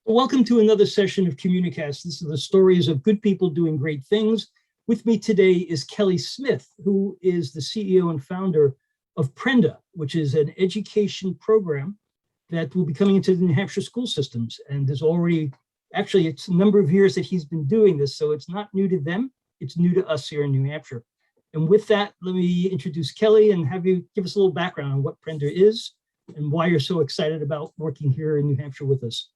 Welcome to another session of Communicast. This is the stories of good people doing great things. With me today is Kelly Smith, who is the CEO and founder of Prenda, which is an education program that will be coming into the New Hampshire school systems. And there's already, actually, it's a number of years that he's been doing this, so it's not new to them, it's new to us here in New Hampshire. And with that, let me introduce Kelly and have you give us a little background on what Prenda is and why you're so excited about working here in New Hampshire with us.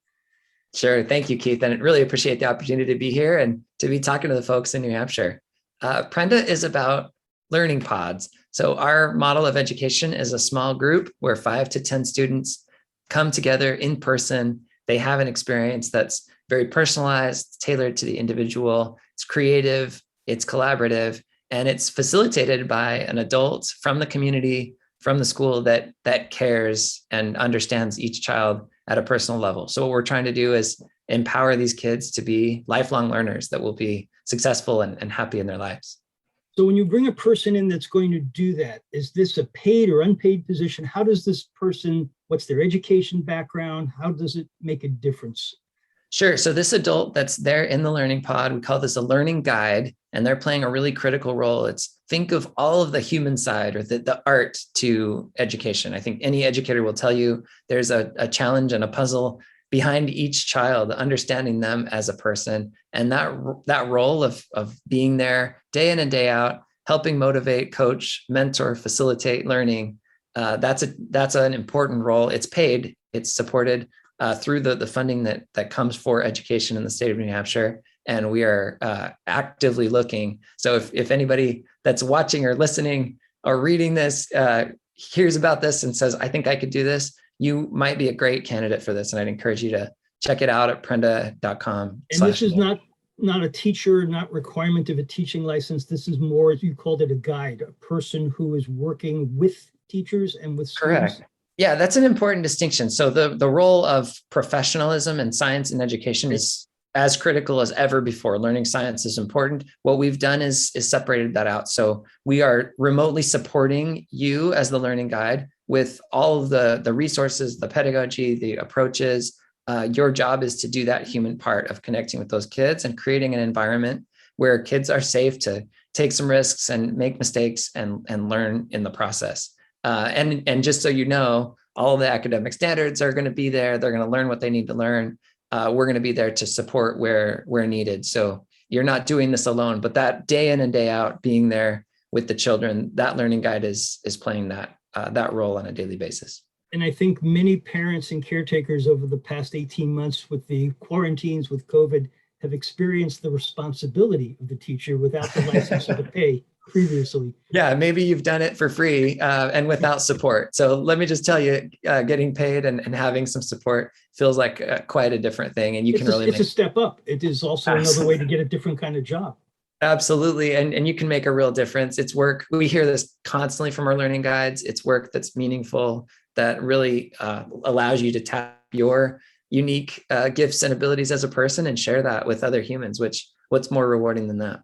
Sure. Thank you, Keith. And I really appreciate the opportunity to be here and to be talking to the folks in New Hampshire. Prenda is about learning pods. So our model of education is a small group where 5 to 10 students come together in person. They have an experience that's very personalized, tailored to the individual. It's creative, it's collaborative, and it's facilitated by an adult from the community, from the school that cares and understands each child at a personal level. So what we're trying to do is empower these kids to be lifelong learners that will be successful and happy in their lives. So when you bring a person in that's going to do that, is this a paid or unpaid position? How does this person, what's their education background? How does it make a difference? Sure. So this adult that's there in the learning pod, we call this a learning guide, and they're playing a really critical role. It's think of all of the human side or the art to education. I think any educator will tell you there's a challenge and a puzzle behind each child, understanding them as a person. And that role of being there day in and day out, helping motivate, coach, mentor, facilitate learning, that's an important role. It's paid, it's supported through the funding that comes for education in the state of New Hampshire. And we are actively looking. So if anybody that's watching or listening or reading this hears about this and says, I think I could do this, you might be a great candidate for this. And I'd encourage you to check it out at prenda.com. And this is not a teacher, not requirement of a teaching license. This is more, as you called it, a guide, a person who is working with teachers and with students. Correct. Yeah, that's an important distinction. So the role of professionalism and science in education is as critical as ever before. Learning science is important. What we've done is separated that out. So we are remotely supporting you as the learning guide with all of the resources, the pedagogy, the approaches. Your job is to do that human part of connecting with those kids and creating an environment where kids are safe to take some risks and make mistakes and learn in the process. And just so you know, all the academic standards are going to be there. They're going to learn what they need to learn. We're going to be there to support where needed. So you're not doing this alone, but that day in and day out, being there with the children, that learning guide is playing that role on a daily basis. And I think many parents and caretakers over the past 18 months with the quarantines with COVID have experienced the responsibility of the teacher without the license or the pay previously. Yeah, maybe you've done it for free and without support. So let me just tell you, getting paid and having some support feels like quite a different thing. And it's a step up. It is also another way to get a different kind of job. Absolutely. And you can make a real difference. It's work. We hear this constantly from our learning guides. It's work that's meaningful, that really allows you to tap your unique gifts and abilities as a person and share that with other humans, what's more rewarding than that?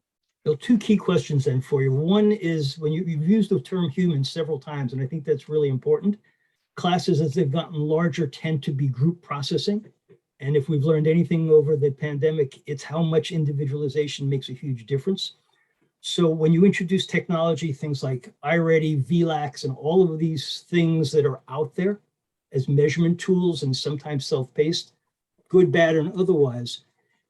So 2 key questions then for you. One is when you've used the term human several times, and I think that's really important. Classes, as they've gotten larger, tend to be group processing. And if we've learned anything over the pandemic, it's how much individualization makes a huge difference. So when you introduce technology, things like iReady, VLAX, and all of these things that are out there as measurement tools and sometimes self-paced, good, bad, and otherwise,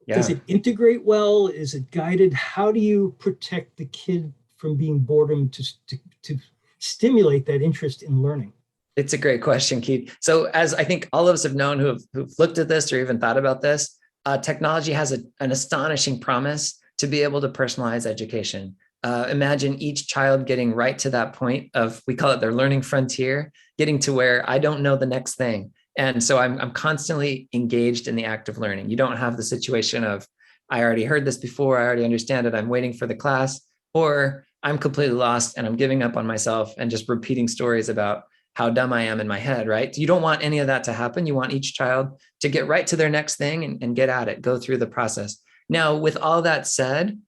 does it integrate well? Is it guided? How do you protect the kid from being boredom to stimulate that interest in learning? It's a great question, Keith. So as I think all of us have known who've looked at this or even thought about this, technology has an astonishing promise to be able to personalize education. Imagine each child getting right to that point of, we call it their learning frontier, getting to where I don't know the next thing. And so I'm constantly engaged in the act of learning. You don't have the situation of, I already heard this before, I already understand it, I'm waiting for the class, or I'm completely lost and I'm giving up on myself and just repeating stories about how dumb I am in my head, right? You don't want any of that to happen. You want each child to get right to their next thing and get at it, go through the process. Now, with all that said,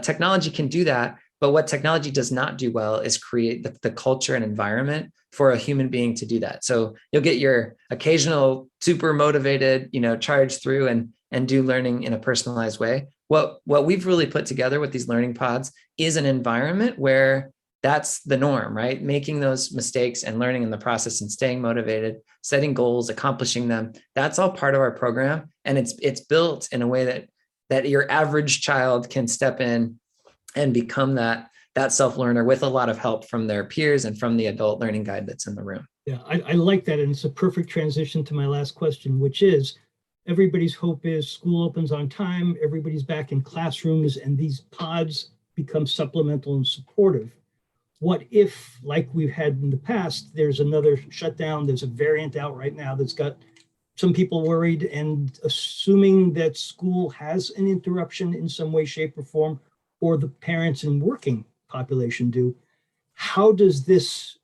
technology can do that, But what technology does not do well is create the culture and environment for a human being to do that. So you'll get your occasional super motivated, charge through and do learning in a personalized way. What we've really put together with these learning pods is an environment where that's the norm, right? Making those mistakes and learning in the process and staying motivated, setting goals, accomplishing them. That's all part of our program. And it's built in a way that your average child can step in and become that self-learner with a lot of help from their peers and from the adult learning guide that's in the room. Yeah, I like that. And it's a perfect transition to my last question, which is everybody's hope is school opens on time, everybody's back in classrooms, and these pods become supplemental and supportive. What if, like we've had in the past, there's another shutdown, there's a variant out right now that's got some people worried, and assuming that school has an interruption in some way, shape, or form, or the parents and working population do, how does this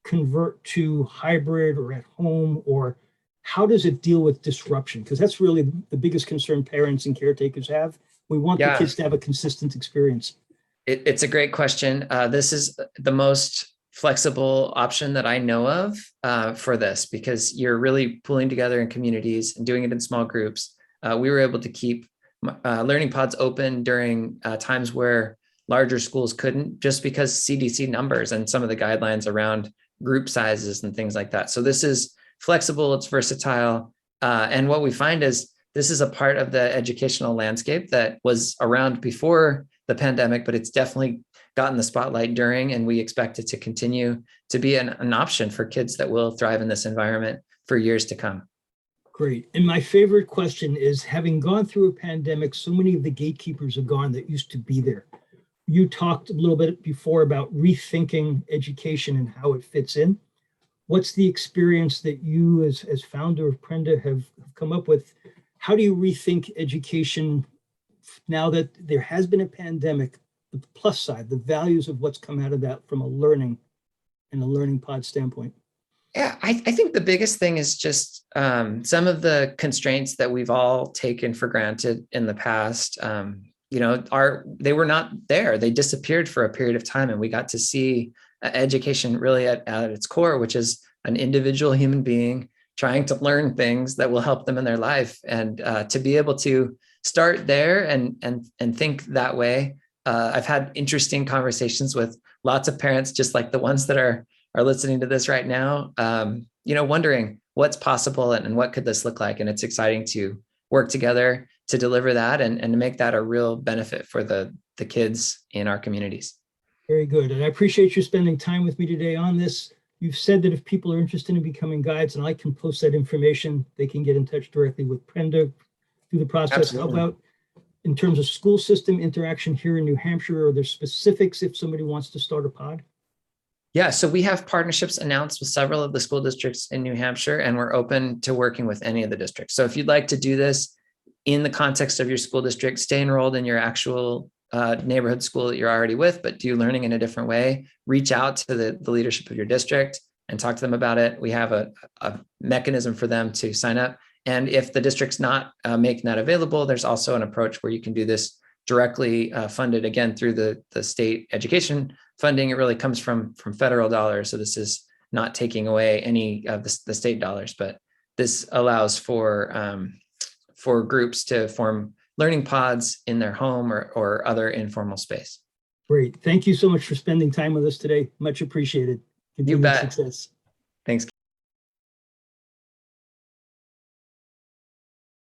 convert to hybrid or at home, or how does it deal with disruption? Because that's really the biggest concern parents and caretakers have. We want the kids to have a consistent experience. It's a great question. This is the most flexible option that I know of for this, because you're really pulling together in communities and doing it in small groups. We were able to keep learning pods open during times where larger schools couldn't, just because CDC numbers and some of the guidelines around group sizes and things like that. So this is flexible, it's versatile. And what we find is this is a part of the educational landscape that was around before the pandemic, but it's definitely gotten the spotlight during, and we expect it to continue to be an option for kids that will thrive in this environment for years to come. Great. And my favorite question is, having gone through a pandemic, so many of the gatekeepers are gone that used to be there. You talked a little bit before about rethinking education and how it fits in. What's the experience that you as founder of Prenda have come up with? How do you rethink education now that there has been a pandemic, the plus side, the values of what's come out of that from a learning and a learning pod standpoint? Yeah, I think the biggest thing is just some of the constraints that we've all taken for granted in the past. They were not there. They disappeared for a period of time, and we got to see education really at its core, which is an individual human being trying to learn things that will help them in their life. And to be able to start there and think that way. I've had interesting conversations with lots of parents, just like the ones that are listening to this right now, wondering what's possible and what could this look like. And it's exciting to work together to deliver that and to make that a real benefit for the kids in our communities. Very good. And I appreciate you spending time with me today on this. You've said that if people are interested in becoming guides, and I can post that information, they can get in touch directly with Prenda through the process. Absolutely. How about in terms of school system interaction here in New Hampshire? Are there specifics if somebody wants to start a pod? Yeah, so we have partnerships announced with several of the school districts in New Hampshire, and we're open to working with any of the districts. So if you'd like to do this in the context of your school district, stay enrolled in your actual neighborhood school that you're already with, but do learning in a different way, reach out to the leadership of your district and talk to them about it. We have a mechanism for them to sign up. And if the district's not making that available, there's also an approach where you can do this directly funded, again, through the state education funding. It really comes from federal dollars. So this is not taking away any of the state dollars, but this allows for groups to form learning pods in their home or other informal space. Great. Thank you so much for spending time with us today. Much appreciated. You bet. Success. Thanks.